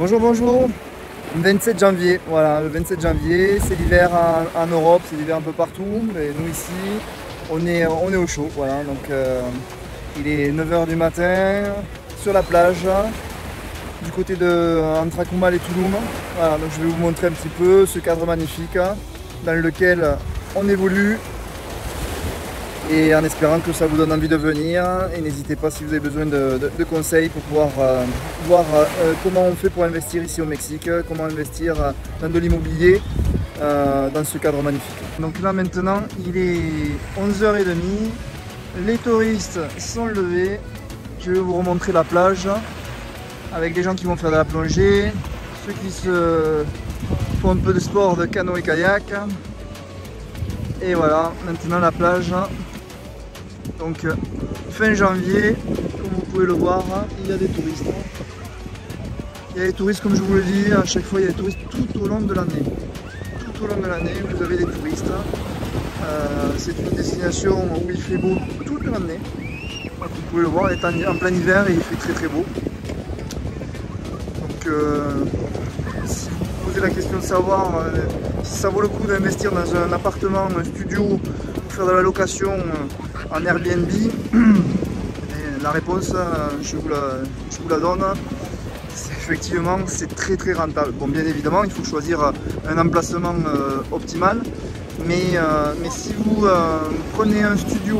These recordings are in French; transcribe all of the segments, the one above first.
Bonjour, bonjour. 27 janvier, voilà, le 27 janvier, c'est l'hiver en Europe, c'est l'hiver un peu partout, mais nous ici, on est au chaud, voilà, donc il est 9 h du matin, sur la plage, du côté de entre Akumal et Tulum. Voilà, donc je vais vous montrer un petit peu ce cadre magnifique dans lequel on évolue, et en espérant que ça vous donne envie de venir. Et n'hésitez pas si vous avez besoin de conseils pour pouvoir voir comment on fait pour investir ici au Mexique, comment investir dans de l'immobilier dans ce cadre magnifique. Donc là maintenant il est 11 h 30, les touristes sont levés, je vais vous remontrer la plage avec des gens qui vont faire de la plongée, ceux qui se font un peu de sport de canot et kayak. Et voilà, maintenant la plage. Donc fin janvier, comme vous pouvez le voir, il y a des touristes. Il y a des touristes, comme je vous le dis, à chaque fois il y a des touristes tout au long de l'année. Tout au long de l'année, vous avez des touristes. C'est une destination où il fait beau toute l'année. Vous pouvez le voir, elle est en plein hiver et il fait très très beau. Donc si vous vous posez la question de savoir si ça vaut le coup d'investir dans un appartement, un studio, pour faire de la location en Airbnb, et la réponse, je vous la donne. Effectivement, c'est très très rentable. Bon, bien évidemment, il faut choisir un emplacement optimal, mais si vous prenez un studio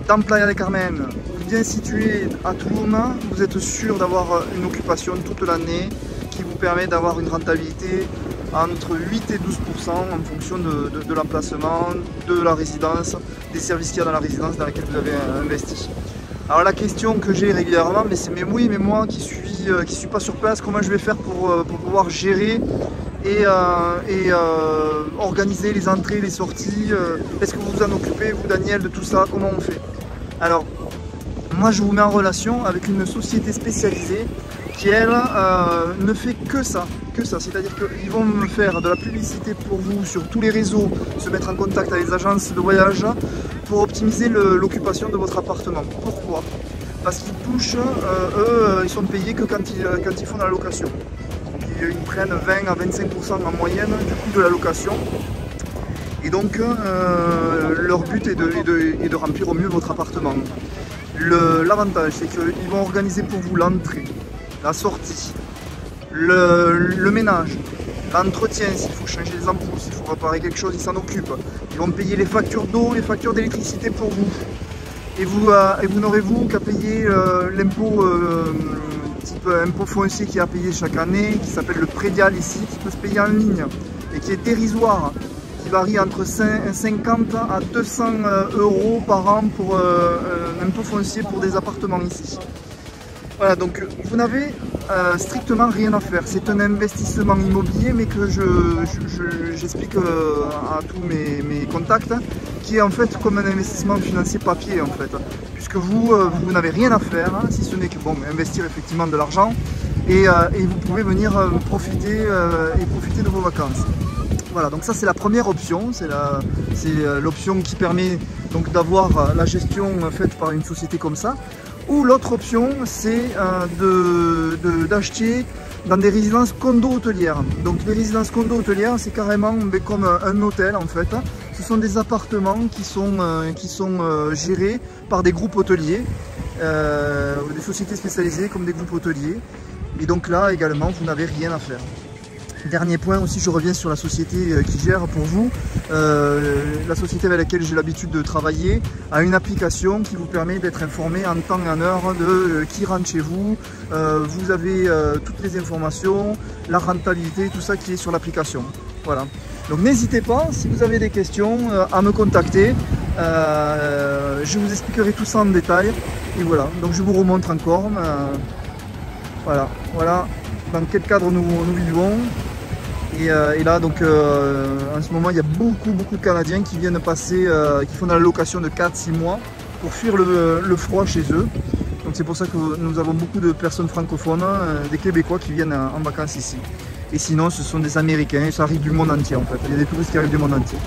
dans Playa del Carmen, bien situé à Tulum, vous êtes sûr d'avoir une occupation toute l'année qui vous permet d'avoir une rentabilité entre 8 et 12% en fonction de l'emplacement, de la résidence, des services qu'il y a dans la résidence dans laquelle vous avez investi. Alors la question que j'ai régulièrement, mais oui, mais moi qui suis pas sur place, comment je vais faire pour pouvoir gérer et organiser les entrées, les sorties, est-ce que vous vous en occupez, vous Daniel, de tout ça, comment on fait? Alors, moi je vous mets en relation avec une société spécialisée qui elle ne fait que ça, c'est-à-dire qu'ils vont me faire de la publicité pour vous sur tous les réseaux, se mettre en contact avec les agences de voyage pour optimiser l'occupation de votre appartement. Pourquoi? Parce qu'ils touchent, eux, ils sont payés que quand ils font de la location. Ils prennent 20 à 25% en moyenne du coût de la location. Et donc leur but est de remplir au mieux votre appartement. L'avantage, c'est qu'ils vont organiser pour vous l'entrée, la sortie, le ménage, l'entretien, s'il faut changer les ampoules, s'il faut réparer quelque chose, ils s'en occupent. Ils vont payer les factures d'eau, les factures d'électricité pour vous. Et vous n'aurez vous qu'à payer l'impôt, type impôt foncier qui est à payer chaque année, qui s'appelle le prédial ici, qui peut se payer en ligne et qui est dérisoire, qui varie entre 50 à 200 € par an pour un impôt foncier pour des appartements ici. Voilà, donc vous n'avez strictement rien à faire. C'est un investissement immobilier, mais que j'explique à tous mes contacts, qui est en fait comme un investissement financier papier en fait, puisque vous n'avez rien à faire, hein, si ce n'est que investir effectivement de l'argent et vous pouvez venir profiter de vos vacances. Voilà, donc ça c'est la première option, c'est l'option qui permet donc d'avoir la gestion faite par une société comme ça. Ou l'autre option, c'est d'acheter dans des résidences condo-hôtelières. Donc les résidences condo-hôtelières, c'est carrément comme un hôtel en fait. Ce sont des appartements qui sont gérés par des groupes hôteliers, des sociétés spécialisées comme des groupes hôteliers. Et donc là également, vous n'avez rien à faire. Dernier point aussi, je reviens sur la société qui gère pour vous. La société avec laquelle j'ai l'habitude de travailler a une application qui vous permet d'être informé en temps et en heure de qui rentre chez vous. Vous avez toutes les informations, la rentabilité, tout ça qui est sur l'application. Voilà. Donc n'hésitez pas, si vous avez des questions, à me contacter. Je vous expliquerai tout ça en détail. Et voilà, donc je vous remontre encore. Voilà dans quel cadre nous vivons. Et là donc en ce moment il y a beaucoup de Canadiens qui viennent passer, qui font de la location de 4-6 mois pour fuir le froid chez eux. Donc c'est pour ça que nous avons beaucoup de personnes francophones, des Québécois qui viennent en vacances ici. Et sinon ce sont des Américains, ça arrive du monde entier en fait, il y a des touristes qui arrivent du monde entier.